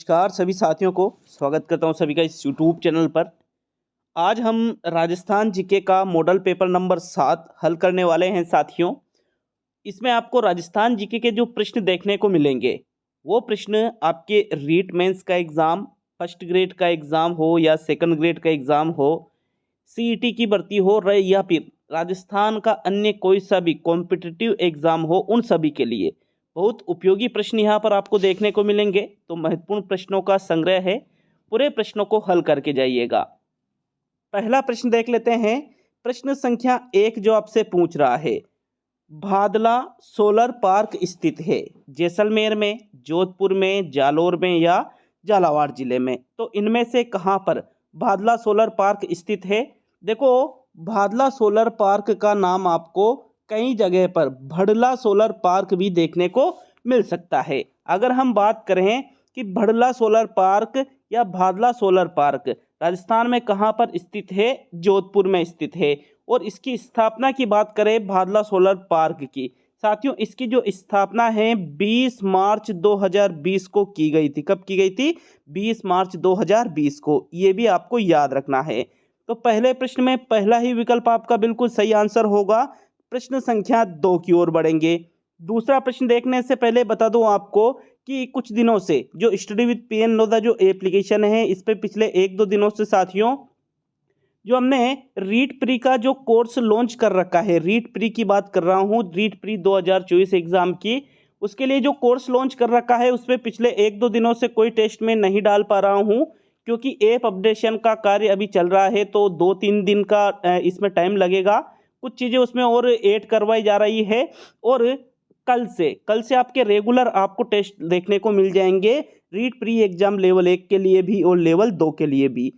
नमस्कार सभी साथियों को स्वागत करता हूं सभी का इस यूट्यूब चैनल पर। आज हम राजस्थान जीके का मॉडल पेपर नंबर 7 हल करने वाले हैं साथियों। इसमें आपको राजस्थान जीके के जो प्रश्न देखने को मिलेंगे वो प्रश्न आपके रीट मेंस का एग्ज़ाम, फर्स्ट ग्रेड का एग्ज़ाम हो या सेकंड ग्रेड का एग्ज़ाम हो, सीईटी की भर्ती हो रहे या फिर राजस्थान का अन्य कोई सा भी कॉम्पिटिटिव एग्ज़ाम हो, उन सभी के लिए बहुत उपयोगी प्रश्न यहाँ पर आपको देखने को मिलेंगे। तो महत्वपूर्ण प्रश्नों का संग्रह है, पूरे प्रश्नों को हल करके जाइएगा। पहला प्रश्न देख लेते हैं। प्रश्न संख्या 1 जो आपसे पूछ रहा है, भादला सोलर पार्क स्थित है जैसलमेर में, जोधपुर में, जालोर में या झालावाड़ जिले में। तो इनमें से कहाँ पर भादला सोलर पार्क स्थित है? देखो, भादला सोलर पार्क का नाम आपको कई जगह पर भड़ला सोलर पार्क भी देखने को मिल सकता है। अगर हम बात करें कि भड़ला सोलर पार्क या भादला सोलर पार्क राजस्थान में कहाँ पर स्थित है? जोधपुर में स्थित है। और इसकी स्थापना की बात करें भादला सोलर पार्क की, साथियों इसकी जो स्थापना है 20 मार्च 2020 को की गई थी। कब की गई थी? 20 मार्च 2020 को। ये भी आपको याद रखना है। तो पहले प्रश्न में पहला ही विकल्प आपका बिल्कुल सही आंसर होगा। प्रश्न संख्या 2 की ओर बढ़ेंगे। दूसरा प्रश्न देखने से पहले बता दूं आपको कि कुछ दिनों से जो स्टडी विद पीएन नोदा जो एप्लीकेशन है, इस पे पिछले 1-2 दिनों से साथियों जो हमने रीट प्री का जो कोर्स लॉन्च कर रखा है, रीट प्री की बात कर रहा हूँ, रीट प्री 2024 एग्जाम की, उसके लिए जो कोर्स लॉन्च कर रखा है उसमें पिछले 1-2 दिनों से कोई टेस्ट में नहीं डाल पा रहा हूँ क्योंकि ऐप अपडेशन का कार्य अभी चल रहा है। तो 2-3 दिन का इसमें टाइम लगेगा। कुछ चीज़ें उसमें और ऐड करवाई जा रही है और कल से आपके रेगुलर आपको टेस्ट देखने को मिल जाएंगे, रीट प्री एग्जाम लेवल 1 के लिए भी और लेवल 2 के लिए भी।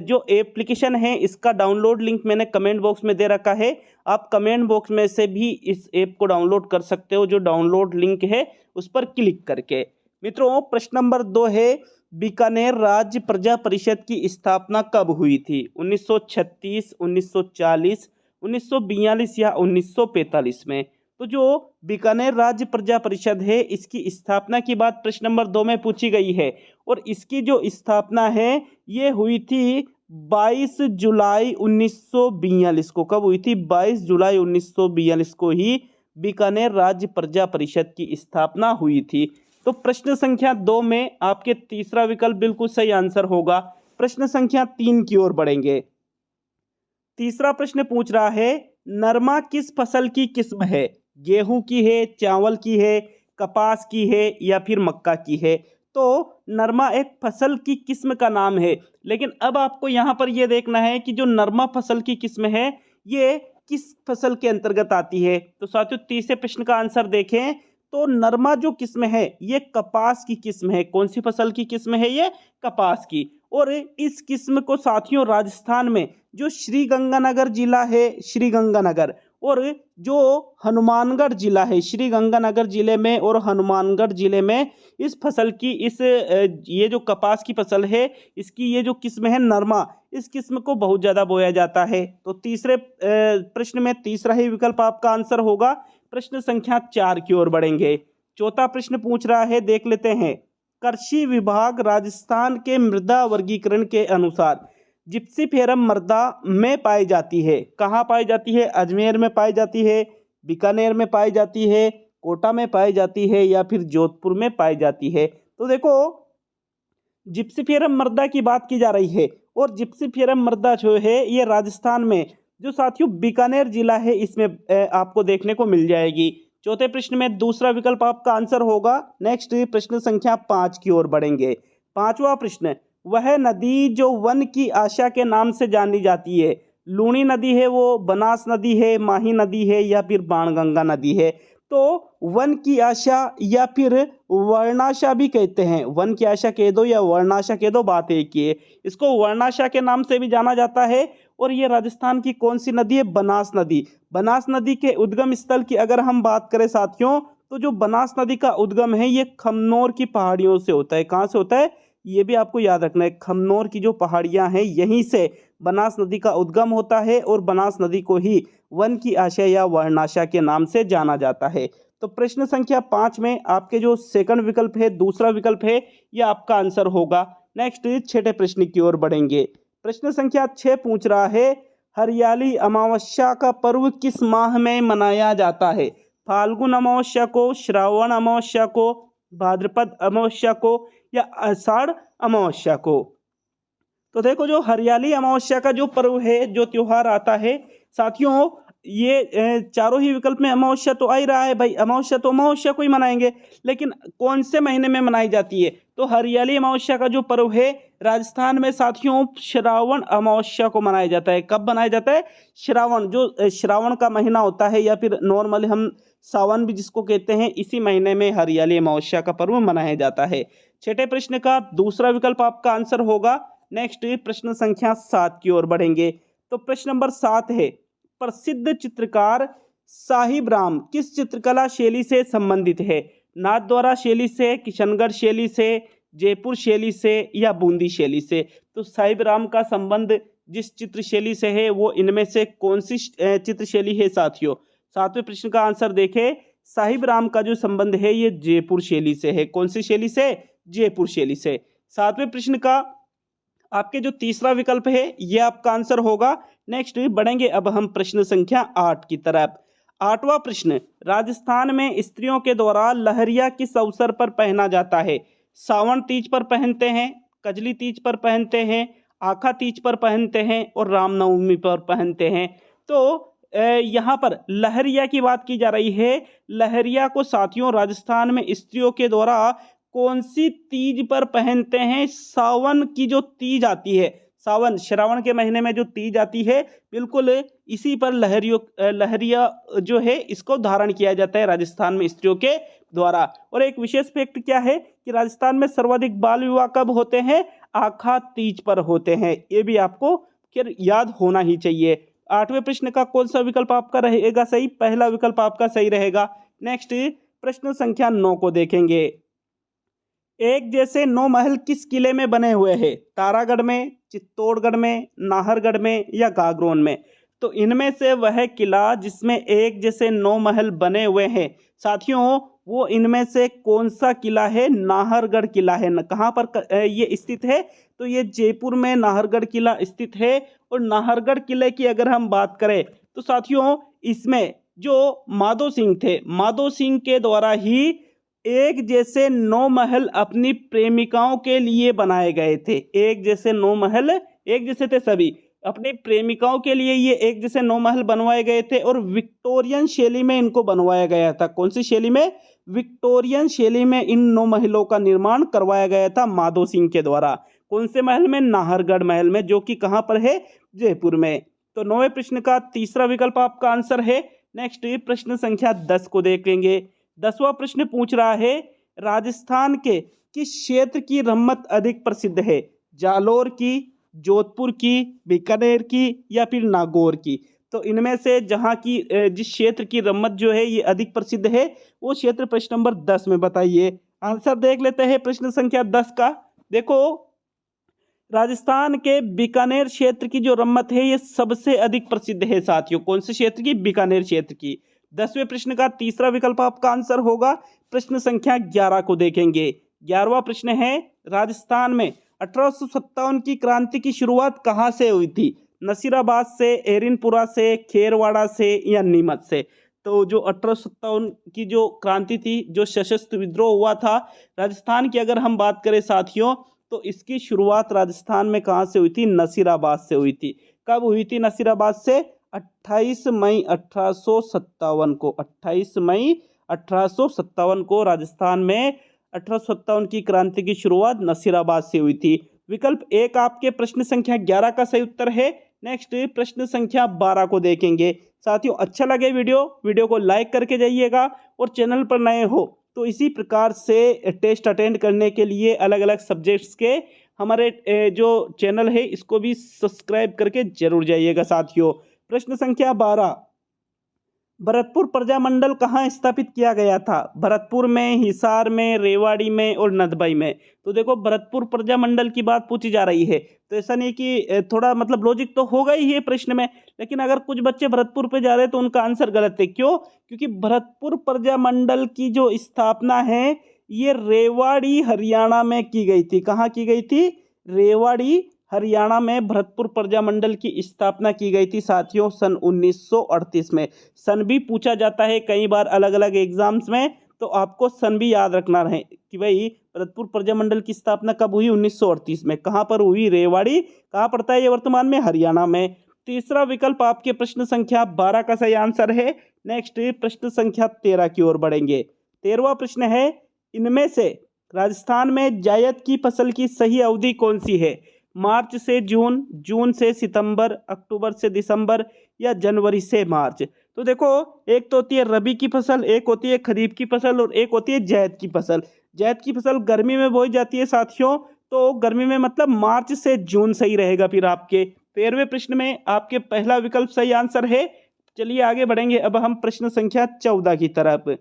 जो एप्लीकेशन है इसका डाउनलोड लिंक मैंने कमेंट बॉक्स में दे रखा है। आप कमेंट बॉक्स में से भी इस ऐप को डाउनलोड कर सकते हो, जो डाउनलोड लिंक है उस पर क्लिक करके। मित्रों, प्रश्न नंबर 2 है, बीकानेर राज्य प्रजा परिषद की स्थापना कब हुई थी? 1936, 1940, 1942 या 1945 में। तो जो बीकानेर राज्य प्रजा परिषद है इसकी स्थापना की बात प्रश्न नंबर 2 में पूछी गई है और इसकी जो स्थापना है ये हुई थी 22 जुलाई 1942 को। कब हुई थी? 22 जुलाई 1942 को ही बीकानेर राज्य प्रजा परिषद की स्थापना हुई थी। तो प्रश्न संख्या 2 में आपके तीसरा विकल्प बिल्कुल सही आंसर होगा। प्रश्न संख्या 3 की ओर बढ़ेंगे। तीसरा प्रश्न पूछ रहा है, नरमा किस फसल की किस्म है? गेहूं की है, चावल की है, कपास की है या फिर मक्का की है? तो नरमा एक फसल की किस्म का नाम है, लेकिन अब आपको यहाँ पर यह देखना है कि जो नरमा फसल की किस्म है ये किस फसल के अंतर्गत आती है। तो साथियों तीसरे प्रश्न का आंसर देखें तो नरमा जो किस्म है ये कपास की किस्म है। कौन सी फसल की किस्म है? ये कपास की। और इस किस्म को साथियों राजस्थान में जो श्रीगंगानगर जिला है, श्रीगंगानगर और जो हनुमानगढ़ जिला है, श्रीगंगानगर जिले में और हनुमानगढ़ जिले में इस फसल की ये जो कपास की फसल है इसकी ये जो किस्म है नरमा, इस किस्म को बहुत ज़्यादा बोया जाता है। तो तीसरे प्रश्न में तीसरा ही विकल्प आपका आंसर होगा। प्रश्न संख्या 4 की ओर बढ़ेंगे। चौथा प्रश्न पूछ रहा है, देख लेते हैं। कृषि विभाग राजस्थान के मृदा वर्गीकरण के अनुसार जिप्सीफेरम मृदा में पाई जाती है। कहाँ पाई जाती है? अजमेर में पाई जाती है, बीकानेर में पाई जाती है, कोटा में पाई जाती है या फिर जोधपुर में पाई जाती है। तो देखो, जिप्सीफेरम मृदा की बात की जा रही है और जिप्सीफेरम मृदा जो है ये राजस्थान में जो साथियों बीकानेर जिला है इसमें आपको देखने को मिल जाएगी। चौथे प्रश्न में दूसरा विकल्प आपका आंसर होगा। नेक्स्ट प्रश्न संख्या 5 की ओर बढ़ेंगे। पांचवा प्रश्न, वह नदी जो वन की आशा के नाम से जानी जाती है, लूणी नदी है वो, बनास नदी है, माही नदी है या फिर बाणगंगा नदी है? तो वन की आशा या फिर वर्णाशा भी कहते हैं। वन की आशा कह दो या वर्णाशा कह दो, बात एक ही है। इसको वर्णाशा के नाम से भी जाना जाता है। और ये राजस्थान की कौन सी नदी है? बनास नदी। बनास नदी के उद्गम स्थल की अगर हम बात करें साथियों, तो जो बनास नदी का उद्गम है ये खमनोर की पहाड़ियों से होता है। कहाँ से होता है? ये भी आपको याद रखना है। खमनोर की जो पहाड़ियां हैं यहीं से बनास नदी का उद्गम होता है और बनास नदी को ही वन की आशा या वर्णाशा के नाम से जाना जाता है। तो तो प्रश्न संख्या 5 में आपके जो सेकंड विकल्प है, दूसरा विकल्प है, ये आपका आंसर होगा। नेक्स्ट छठे प्रश्न की ओर बढ़ेंगे। प्रश्न संख्या 6 पूछ रहा है, हरियाली अमावस्या का पर्व किस माह में मनाया जाता है? फाल्गुन अमावस्या को, श्रावण अमावस्या को, भाद्रपद अमावस्या को या आषाढ़ अमावस्या को? तो देखो, जो हरियाली अमावस्या का जो पर्व है, जो त्योहार आता है साथियों, ये चारों ही विकल्प में अमावस्या तो आ ही रहा है भाई। अमावस्या तो अमावस्या को ही मनाएंगे, लेकिन कौन से महीने में मनाई जाती है? तो हरियाली अमावस्या का जो पर्व है राजस्थान में साथियों, श्रावण अमावस्या को मनाया जाता है। कब मनाया जाता है? श्रावण, जो श्रावण का महीना होता है, या फिर नॉर्मली हम सावन भी जिसको कहते हैं, इसी महीने में हरियाली अमावस्या का पर्व मनाया जाता है। छठे प्रश्न का दूसरा विकल्प आपका आंसर होगा। नेक्स्ट प्रश्न संख्या 7 की ओर बढ़ेंगे। तो प्रश्न नंबर 7 है, प्रसिद्ध चित्रकार साहिब राम किस चित्रकला शैली से संबंधित है? नाथद्वारा शैली से, किशनगढ़ शैली से, जयपुर शैली से या बूंदी शैली से? तो साहिब राम का संबंध जिस चित्र शैली से है, वो इनमें से कौन सी चित्र शैली है साथियों? सातवें प्रश्न का आंसर देखें, साहिब राम का जो संबंध है ये जयपुर शैली से है। कौन सी शैली से? जयपुर शैली से। सातवें प्रश्न का आपके जो तीसरा विकल्प है ये आपका आंसर होगा। नेक्स्ट बढ़ेंगे अब हम प्रश्न संख्या 8 की तरफ। 8वां प्रश्न, राजस्थान में स्त्रियों के द्वारा लहरिया किस अवसर पर पहना जाता है? सावन तीज पर पहनते हैं, कजली तीज पर पहनते हैं, आखा तीज पर पहनते हैं और रामनवमी पर पहनते हैं। तो यहाँ पर लहरिया की बात की जा रही है। लहरिया को साथियों राजस्थान में स्त्रियों के द्वारा कौन सी तीज पर पहनते हैं? सावन की जो तीज आती है, सावन श्रावण के महीने में जो तीज आती है, बिल्कुल इसी पर लहरिया जो है इसको धारण किया जाता है राजस्थान में स्त्रियों के द्वारा। और एक विशेष फैक्ट क्या है कि राजस्थान में सर्वाधिक बाल विवाह कब होते हैं? आखा तीज पर होते हैं। ये भी आपको फिर याद होना ही चाहिए। 8वें प्रश्न का कौन सा विकल्प आपका रहेगा सही? पहला विकल्प आपका सही रहेगा। नेक्स्ट प्रश्न संख्या 9 को देखेंगे। एक जैसे 9 महल किस किले में बने हुए हैं? तारागढ़ में, चित्तौड़गढ़ में, नाहरगढ़ में या गागरोन में? तो इनमें से वह किला जिसमें एक जैसे 9 महल बने हुए हैं साथियों, वो इनमें से कौन सा किला है? नाहरगढ़ किला है। कहाँ पर ये स्थित है? तो ये जयपुर में नाहरगढ़ किला स्थित है। और नाहरगढ़ किले की अगर हम बात करें तो साथियों, इसमें जो माधो सिंह थे, माधो सिंह के द्वारा ही एक जैसे 9 महल अपनी प्रेमिकाओं के लिए बनाए गए थे। एक जैसे 9 महल, एक जैसे थे सभी, अपनी प्रेमिकाओं के लिए ये एक जैसे 9 महल बनवाए गए थे और विक्टोरियन शैली में इनको बनवाया गया था। कौन सी शैली में? विक्टोरियन शैली में इन 9 महलों का निर्माण करवाया गया था माधो सिंह के द्वारा। कौन से महल में? नाहरगढ़ महल में, जो कि कहाँ पर है? जयपुर में। तो 9वें प्रश्न का तीसरा विकल्प आपका आंसर है। नेक्स्ट प्रश्न संख्या 10 को देखेंगे। 10वां प्रश्न पूछ रहा है, राजस्थान के किस क्षेत्र की रम्मत अधिक प्रसिद्ध है? जालोर की, जोधपुर की, बीकानेर की या फिर नागौर की? तो इनमें से जहां की जिस क्षेत्र की रम्मत जो है ये अधिक प्रसिद्ध है, वो क्षेत्र प्रश्न नंबर 10 में बताइए। आंसर देख लेते हैं प्रश्न संख्या 10 का। देखो, राजस्थान के बीकानेर क्षेत्र की जो रम्मत है ये सबसे अधिक प्रसिद्ध है साथियों। कौन से क्षेत्र की? बीकानेर क्षेत्र की। 10वें प्रश्न का तीसरा विकल्प आपका आंसर होगा। प्रश्न संख्या 11 को देखेंगे। 11वां प्रश्न है, राजस्थान में 1857 की क्रांति की शुरुआत कहाँ से हुई थी? नसीराबाद से, एरिनपुरा से, खेरवाड़ा से या नीमच से? तो जो 1857 की जो क्रांति थी, जो सशस्त्र विद्रोह हुआ था राजस्थान की, अगर हम बात करें साथियों, तो इसकी शुरुआत राजस्थान में कहाँ से हुई थी? नसीराबाद से हुई थी। कब हुई थी नसीराबाद से? 28 मई 1857 को। 28 मई 1857 को राजस्थान में 1857 की क्रांति की शुरुआत नसीराबाद से हुई थी। विकल्प 1 आपके प्रश्न संख्या 11 का सही उत्तर है। नेक्स्ट प्रश्न संख्या 12 को देखेंगे। साथियों, अच्छा लगे वीडियो को लाइक करके जाइएगा और चैनल पर नए हो तो इसी प्रकार से टेस्ट अटेंड करने के लिए अलग अलग सब्जेक्ट्स के हमारे जो चैनल है इसको भी सब्सक्राइब करके जरूर जाइएगा साथियों। प्रश्न संख्या 12, भरतपुर प्रजामंडल कहाँ स्थापित किया गया था? भरतपुर में, हिसार में, रेवाड़ी में और नदबई में। तो देखो भरतपुर प्रजामंडल की बात पूछी जा रही है, तो ऐसा नहीं कि थोड़ा मतलब लॉजिक तो होगा ही है प्रश्न में, लेकिन अगर कुछ बच्चे भरतपुर पे जा रहे हैं तो उनका आंसर गलत है। क्यों? क्योंकि भरतपुर प्रजामंडल की जो स्थापना है ये रेवाड़ी हरियाणा में की गई थी। कहाँ की गई थी? रेवाड़ी हरियाणा में भरतपुर प्रजामंडल की स्थापना की गई थी साथियों, सन 1938 में। सन भी पूछा जाता है कई बार अलग अलग एग्जाम्स में, तो आपको सन भी याद रखना है कि भाई भरतपुर प्रजामंडल की स्थापना कब हुई? 1938 में। कहाँ पर हुई? रेवाड़ी। कहाँ पड़ता है ये वर्तमान में? हरियाणा में। तीसरा विकल्प आपके प्रश्न संख्या 12 का सही आंसर है। नेक्स्ट प्रश्न संख्या 13 की ओर बढ़ेंगे। 13वां प्रश्न है, इनमें से राजस्थान में जायद की फसल की सही अवधि कौन सी है? मार्च से जून, जून से सितंबर, अक्टूबर से दिसंबर या जनवरी से मार्च। तो देखो एक तो होती है रबी की फसल, एक होती है खरीफ की फसल और एक होती है जायद की फसल। जायद की फसल गर्मी में बोई जाती है साथियों, तो गर्मी में मतलब मार्च से जून सही रहेगा। फिर आपके 13वें प्रश्न में आपके पहला विकल्प सही आंसर है। चलिए आगे बढ़ेंगे अब हम प्रश्न संख्या 14 की तरफ।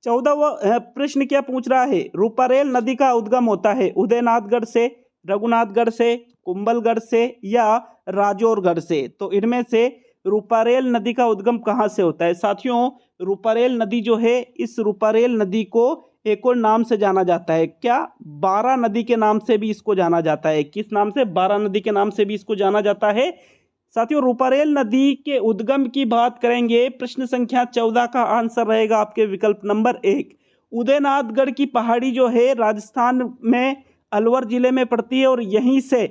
14वां प्रश्न क्या पूछ रहा है? रूपारेल नदी का उद्गम होता है उदयनाथगढ़ से, रघुनाथगढ़ से, कुंभलगढ़ से या राजौरगढ़ से। तो इनमें से रूपारेल नदी का उद्गम कहाँ से होता है? साथियों रूपारेल नदी जो है, इस रूपारेल नदी को एक और नाम से जाना जाता है। क्या? बारा नदी के नाम से भी इसको जाना जाता है। किस नाम से? बारा नदी के नाम से भी इसको जाना जाता है। साथियों रूपारेल नदी के उद्गम की बात करेंगे, प्रश्न संख्या 14 का आंसर रहेगा आपके विकल्प नंबर 1। उदयनाथगढ़ की पहाड़ी जो है राजस्थान में अलवर जिले में पड़ती है और यहीं से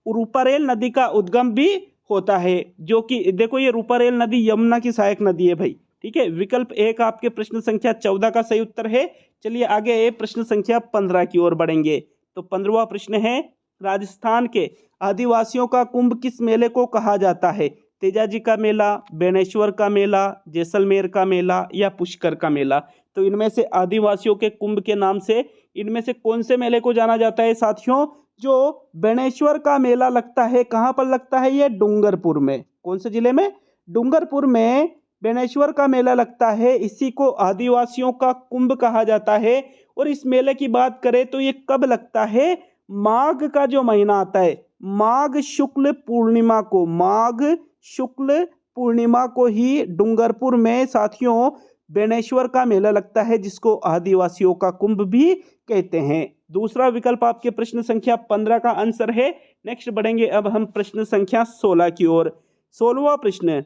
रूपारेल नदी का उद्गम भी होता है, जो कि देखो ये रूपारेल नदी यमुना की सहायक नदी है भाई। ठीक है, विकल्प 1 आपके प्रश्न संख्या 14 का सही उत्तर है। चलिए आगे प्रश्न संख्या 15 की ओर बढ़ेंगे। तो 15वां प्रश्न है, राजस्थान के आदिवासियों का कुंभ किस मेले को कहा जाता है? तेजाजी का मेला, बेनेश्वर का मेला, जैसलमेर का मेला या पुष्कर का मेला। तो इनमें से आदिवासियों के कुंभ के नाम से इनमें से कौन से मेले को जाना जाता है साथियों? जो बेनेश्वर का मेला लगता है, कहाँ पर लगता है ये? डूंगरपुर में। कौन से जिले में? डूंगरपुर में बेनेश्वर का मेला लगता है। इसी को आदिवासियों का कुंभ कहा जाता है। और इस मेले की बात करें तो ये कब लगता है? माघ का जो महीना आता है, माघ शुक्ल पूर्णिमा को, माघ शुक्ल पूर्णिमा को ही डूंगरपुर में साथियों बेनेश्वर का मेला लगता है, जिसको आदिवासियों का कुंभ भी कहते हैं। दूसरा विकल्प आपके प्रश्न संख्या 15 का आंसर है। नेक्स्ट बढ़ेंगे अब हम प्रश्न संख्या 16 की ओर। 16वां प्रश्न,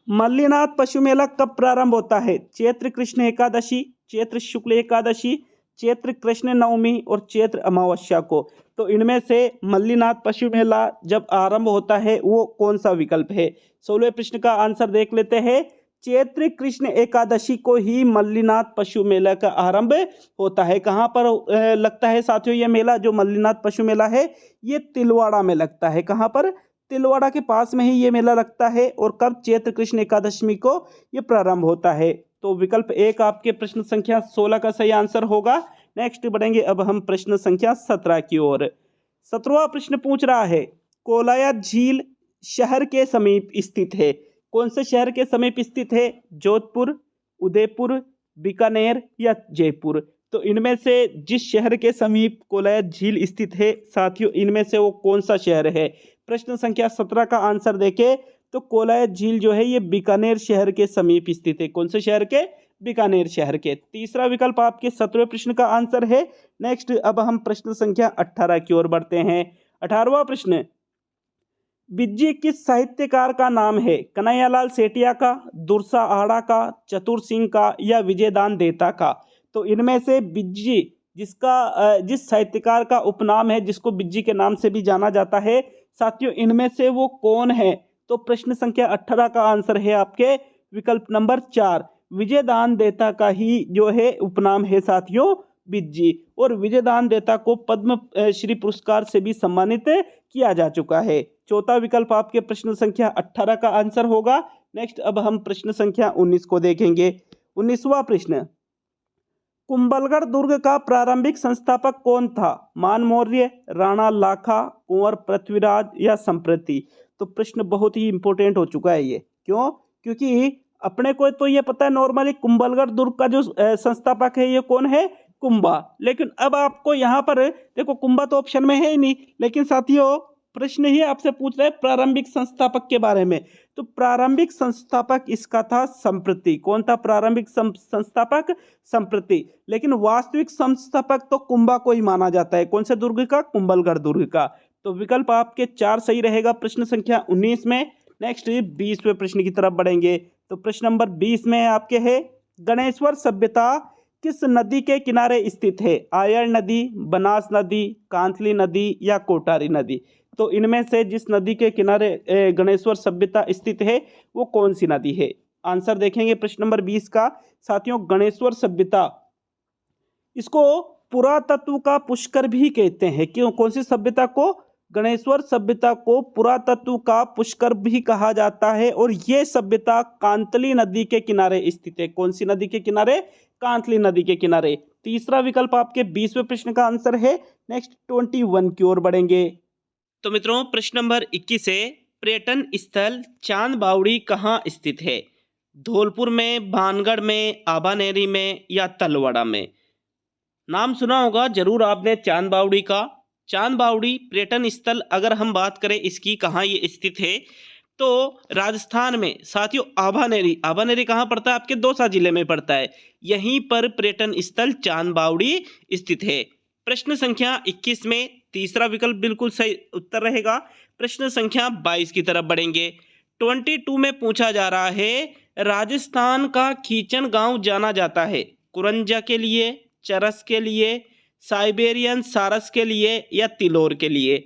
मल्लीनाथ पशु मेला कब प्रारंभ होता है? चैत्र कृष्ण एकादशी, चैत्र शुक्ल एकादशी, चैत्र कृष्ण नवमी और चैत्र अमावस्या को। तो इनमें से मल्लीनाथ पशु मेला जब आरंभ होता है वो कौन सा विकल्प है? 16वें प्रश्न का आंसर देख लेते हैं। चैत्र कृष्ण एकादशी को ही मल्लीनाथ पशु मेला का आरंभ होता है। कहाँ पर लगता है साथियों ये मेला? जो मल्लीनाथ पशु मेला है ये तिलवाड़ा में लगता है। कहाँ पर? तिलवाड़ा के पास में ही ये मेला लगता है। और कब? चैत्र कृष्ण एकादशी को ये प्रारंभ होता है। तो विकल्प 1 आपके प्रश्न संख्या 16 का सही आंसर होगा। नेक्स्ट बढ़ेंगे अब हम प्रश्न संख्या 17 की ओर। 17वां प्रश्न पूछ रहा है, कोलायत झील शहर के समीप स्थित है। कौन से शहर के समीप स्थित है? जोधपुर, उदयपुर, बीकानेर या जयपुर। तो इनमें से जिस शहर के समीप कोलायत झील स्थित है साथियों, इनमें से वो कौन सा शहर है? प्रश्न संख्या 17 का आंसर देखें तो कोलायत झील जो है ये बीकानेर शहर के समीप स्थित है। कौन से शहर के? बीकानेर शहर के। तीसरा विकल्प आपके 17वें प्रश्न का आंसर है। नेक्स्ट अब हम प्रश्न संख्या 18 की ओर बढ़ते हैं। 18वां प्रश्न, बिज्जी किस साहित्यकार का नाम है? कन्हैयालाल सेठिया का, दुर्सा आड़ा का, चतुर सिंह का या विजयदान देता का। तो इनमें से बिज्जी जिस साहित्यकार का उपनाम है, जिसको बिज्जी के नाम से भी जाना जाता है साथियों, इनमें से वो कौन है? तो प्रश्न संख्या 18 का आंसर है आपके विकल्प नंबर 4, विजयदान देता का ही जो है उपनाम है साथियों बिज्जी। और विजयदान देता को पद्म श्री पुरस्कार से भी सम्मानित किया जा चुका है। चौथा विकल्प आपके प्रश्न संख्या 18 का आंसर होगा। नेक्स्ट अब हम प्रश्न संख्या 19 को देखेंगे। 19वां प्रश्न, कुंभलगढ़ दुर्ग का प्रारंभिक संस्थापक कौन था? मान मौर्य, राणा लाखा, कुंवर पृथ्वीराज या संप्रति। तो प्रश्न बहुत ही इंपॉर्टेंट हो चुका है ये। क्यों? क्योंकि अपने को तो ये पता है नॉर्मली कुंभलगढ़ दुर्ग का जो संस्थापक है ये कौन है, कुंभा। लेकिन अब आपको यहाँ पर देखो कुंभा तो ऑप्शन में है ही नहीं, लेकिन साथियों प्रश्न ही आपसे पूछ रहे हैं प्रारंभिक संस्थापक के बारे में। तो प्रारंभिक संस्थापक इसका था संप्रति। कौन था प्रारंभिक संस्थापक? संप्रति। लेकिन वास्तविक संस्थापक तो कुंभा को ही माना जाता है। कौन से दुर्ग का? कुंभलगढ़ दुर्ग का। तो विकल्प आपके 4 सही रहेगा प्रश्न संख्या 19 में। नेक्स्ट 20वें प्रश्न की तरफ बढ़ेंगे। तो प्रश्न नंबर 20 में आपके है, गणेश्वर सभ्यता किस नदी के किनारे स्थित है? आयर नदी, बनास नदी, कांतली नदी या कोटारी नदी? तो इनमें से जिस नदी के किनारे गणेश्वर सभ्यता स्थित है वो कौन सी नदी है? आंसर देखेंगे प्रश्न नंबर 20 का। साथियों गणेश्वर सभ्यता, इसको पुरातत्व का पुष्कर भी कहते हैं। क्यों? कौन सी सभ्यता को? गणेश्वर सभ्यता को पुरातत्व का पुष्कर भी कहा जाता है। और ये सभ्यता कांतली नदी के किनारे स्थित है। कौन सी नदी के किनारे? कांतली नदी के किनारे। तीसरा विकल्प आपके 20वें प्रश्न का आंसर है। नेक्स्ट 21 की ओर बढ़ेंगे। तो मित्रों प्रश्न नंबर 21 है, पर्यटन स्थल चांद बावड़ी कहाँ स्थित है? धौलपुर में, भानगढ़ में, आभानेरी में या तलवाड़ा में? नाम सुना होगा जरूर आपने चांद बावड़ी का। चांद बावड़ी पर्यटन स्थल अगर हम बात करें इसकी कहाँ ये स्थित है, तो राजस्थान में साथियों आभानेरी। आभानेरी कहाँ पड़ता है? आपके दौसा जिले में पड़ता है। यहीं पर पर्यटन स्थल चांद बावड़ी स्थित है। प्रश्न संख्या 21 में तीसरा विकल्प बिल्कुल सही उत्तर रहेगा। प्रश्न संख्या 22 की तरफ बढ़ेंगे। 22 में पूछा जा रहा है, राजस्थान का खीचन गांव जाना जाता है कुरंजा के लिए, चरस के लिए, साइबेरियन सारस के लिए या तिलोर के लिए?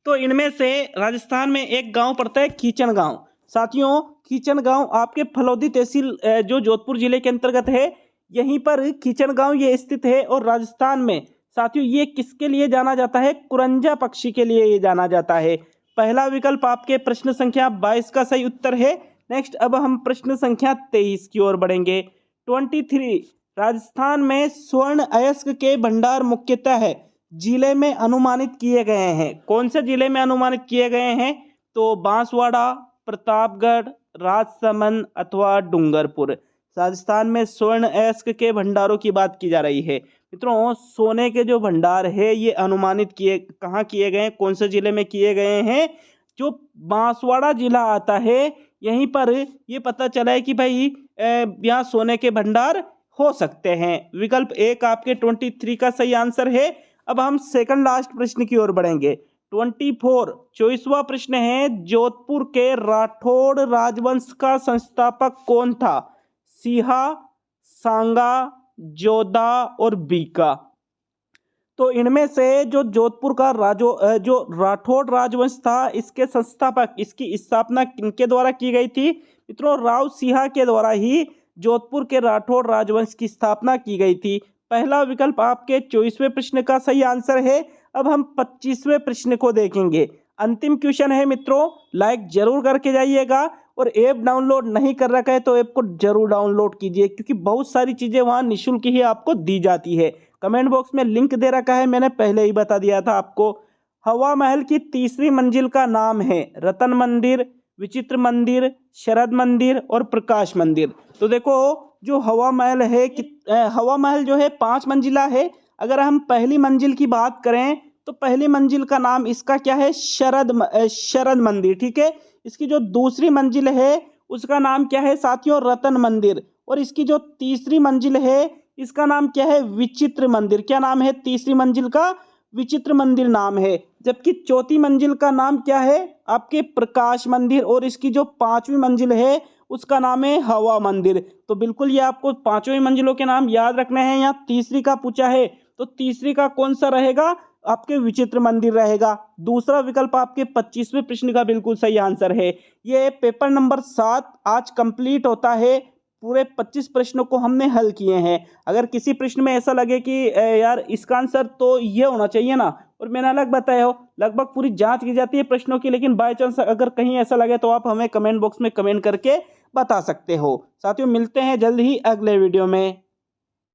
तो इनमें से राजस्थान में एक गांव पड़ता है खीचन गांव। साथियों खीचन गांव आपके फलौदी तहसील जो जोधपुर जिले के अंतर्गत है, यहीं पर खीचन गांव ये स्थित है। और राजस्थान में साथियों ये किसके लिए जाना जाता है? कुरंजा पक्षी के लिए ये जाना जाता है। पहला विकल्प आपके प्रश्न संख्या 22 का सही उत्तर है। नेक्स्ट अब हम प्रश्न संख्या 23 की ओर बढ़ेंगे। 23, राजस्थान में स्वर्ण अयस्क के भंडार मुख्यतः है जिले में अनुमानित किए गए हैं। कौन से जिले में अनुमानित किए गए हैं? तो बांसवाड़ा, प्रतापगढ़, राजसमंद अथवा डूंगरपुर। राजस्थान में स्वर्ण अयस्क के भंडारों की बात की जा रही है। मित्रों सोने के जो भंडार है ये अनुमानित कहाँ किए गए हैं? कौन से जिले में किए गए हैं? जो बांसवाड़ा जिला आता है यहीं पर ये पता चला है कि भाई यहाँ सोने के भंडार हो सकते हैं। विकल्प 1 आपके 23 का सही आंसर है। अब हम सेकंड लास्ट प्रश्न की ओर बढ़ेंगे। 24वां प्रश्न है, जोधपुर के राठौड़ राजवंश का संस्थापक कौन था? सिहा, सांगा, जोधा और बीका। तो इनमें से जो जोधपुर का जो राठौड़ राजवंश था इसके संस्थापक, इसकी स्थापना किनके द्वारा की गई थी? मित्रों राव सिंहा के द्वारा ही जोधपुर के राठौड़ राजवंश की स्थापना की गई थी। पहला विकल्प आपके 24वें प्रश्न का सही आंसर है। अब हम 25वें प्रश्न को देखेंगे। अंतिम क्वेश्चन है मित्रों, लाइक जरूर करके जाइएगा। और ऐप डाउनलोड नहीं कर रखा है तो ऐप को जरूर डाउनलोड कीजिए, क्योंकि बहुत सारी चीज़ें वहाँ निःशुल्क ही आपको दी जाती है। कमेंट बॉक्स में लिंक दे रखा है, मैंने पहले ही बता दिया था आपको। हवा महल की तीसरी मंजिल का नाम है रतन मंदिर, विचित्र मंदिर, शरद मंदिर और प्रकाश मंदिर। तो देखो जो हवा महल है हवा महल जो है 5 मंजिला है। अगर हम पहली मंजिल की बात करें तो पहली मंजिल का नाम इसका क्या है? शरद मंदिर। ठीक है। इसकी जो दूसरी मंजिल है उसका नाम क्या है साथियों? रतन मंदिर। और इसकी जो तीसरी मंजिल है इसका नाम क्या है? विचित्र मंदिर। क्या नाम है तीसरी मंजिल का? विचित्र मंदिर नाम है। जबकि चौथी मंजिल का नाम क्या है? आपके प्रकाश मंदिर। और इसकी जो 5वीं मंजिल है उसका नाम है हवा मंदिर। तो बिल्कुल ये आपको 5वीं मंजिलों के नाम याद रखने हैं। यहाँ तीसरी का पूछा है तो तीसरी का कौन सा रहेगा? आपके विचित्र मंदिर रहेगा। दूसरा विकल्प आपके 25वें प्रश्न का बिल्कुल सही आंसर है। ये पेपर नंबर 7 आज कंप्लीट होता है। पूरे 25 प्रश्नों को हमने हल किए हैं। अगर किसी प्रश्न में ऐसा लगे कि यार इसका आंसर तो ये होना चाहिए ना, और मैंने अलग बताया हो, लगभग पूरी जांच की जाती है प्रश्नों की, लेकिन बाय चांस अगर कहीं ऐसा लगे तो आप हमें कमेंट बॉक्स में कमेंट करके बता सकते हो। साथियों मिलते हैं जल्द ही अगले वीडियो में।